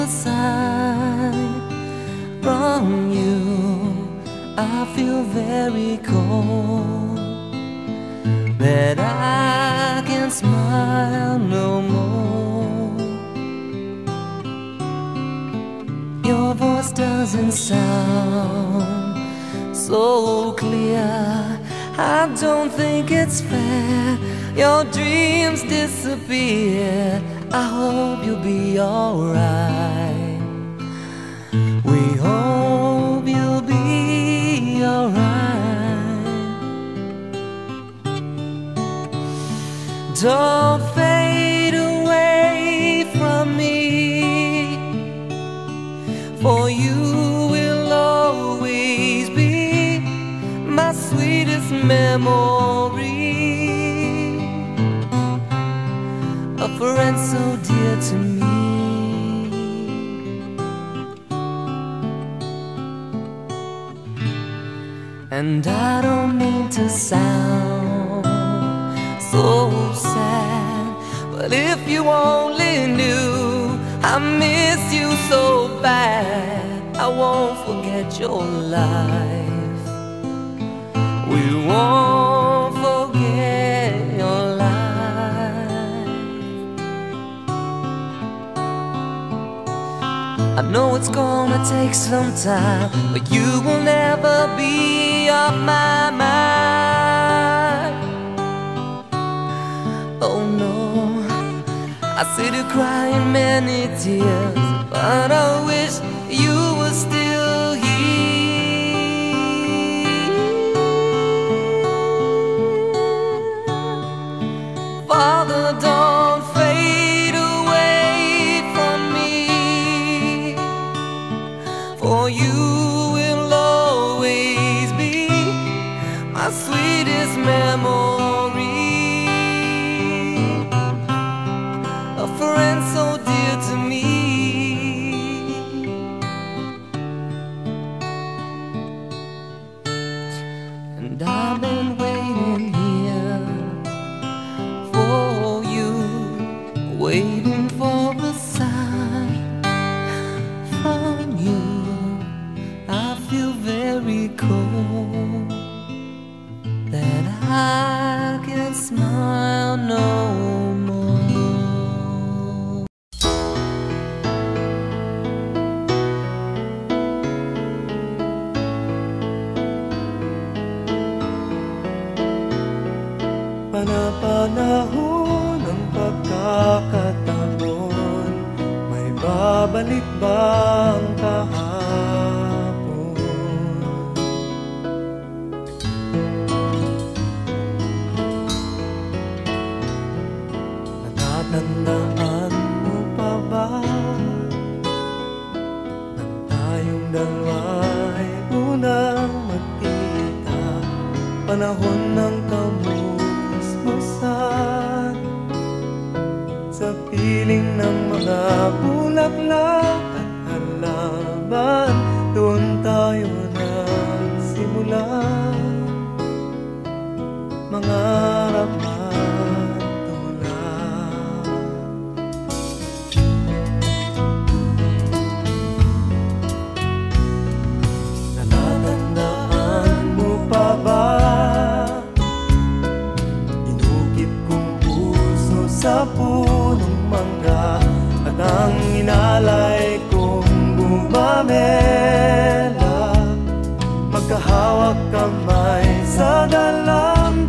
sign from you. I feel very cold, that I can smile no more. Your voice doesn't sound so clear. I don't think it's fair. Your dreams disappear. I hope you'll be alright. We hope you'll be alright. Don't fade away from me, for you will always be my sweetest memory. A friend so dear to me. And I don't mean to sound so sad, but if you only knew I miss you so bad, I won't forget your life. We won't forget your life. I know it's gonna take some time, but you will never be off my mind. Oh no, I see you crying many tears, but I wish you were still here. Father, don't fade away from me, for you will always be my sweetest memory. A friend so dear to me. And I've been waiting here for you, waiting for a sign from you. I feel very cold, that I can smile no more. Panapanahon ng pagkakataon, may babalik bang kahapon? Natatandaan mo pa ba nang tayong dalawa'y unang magkita? Panahon ng kamusmusan, sa piling ng mga bulaklak at halaman, doon tayo nagsimula mangarap at tumulak. Natatandaan mo pa ba inukit kong puso sa punong mangga, at ang inalay kong gumamela, magkahawak kamay sa dalampasigan,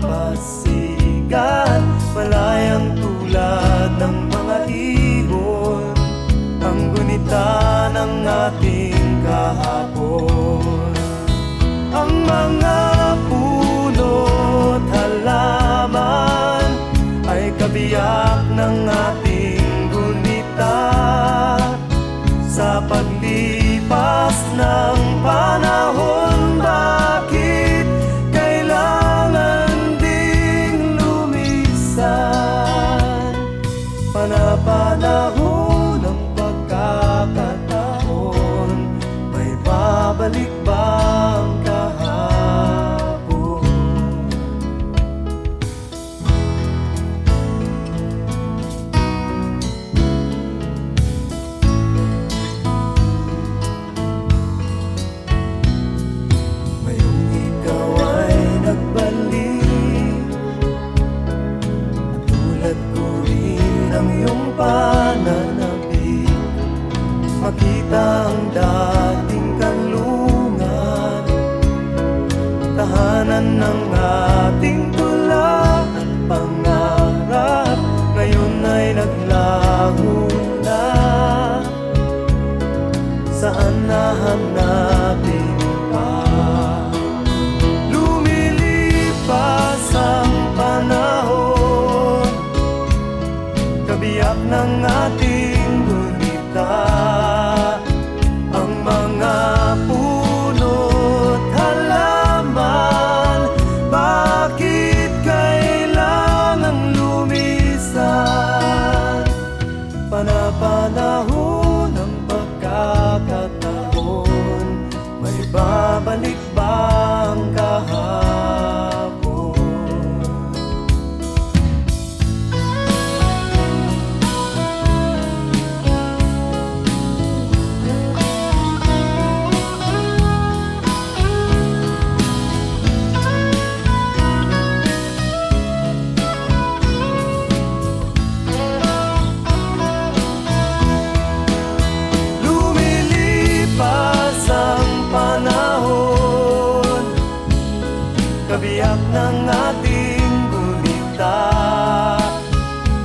makita ang dating kanlungan, tahanan ng ating tula at pangarap, ngayon ay naglaho na. Saan nahanapin pa? Lumilipas ang panahon, kabiyak ng ating gulita. Ang mga puno't halaman, bakit kailangang lumisan? Panapanahon ng pagkakataon, may babalik ba ang kahapon? Kabiyak ng ating gulita,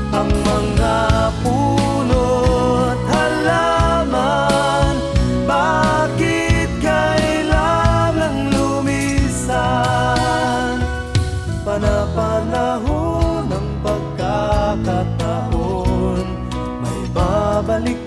ang mga puno't halaman, bakit kailangang lumisan? Panapanahon ng pagkakataon, may babalik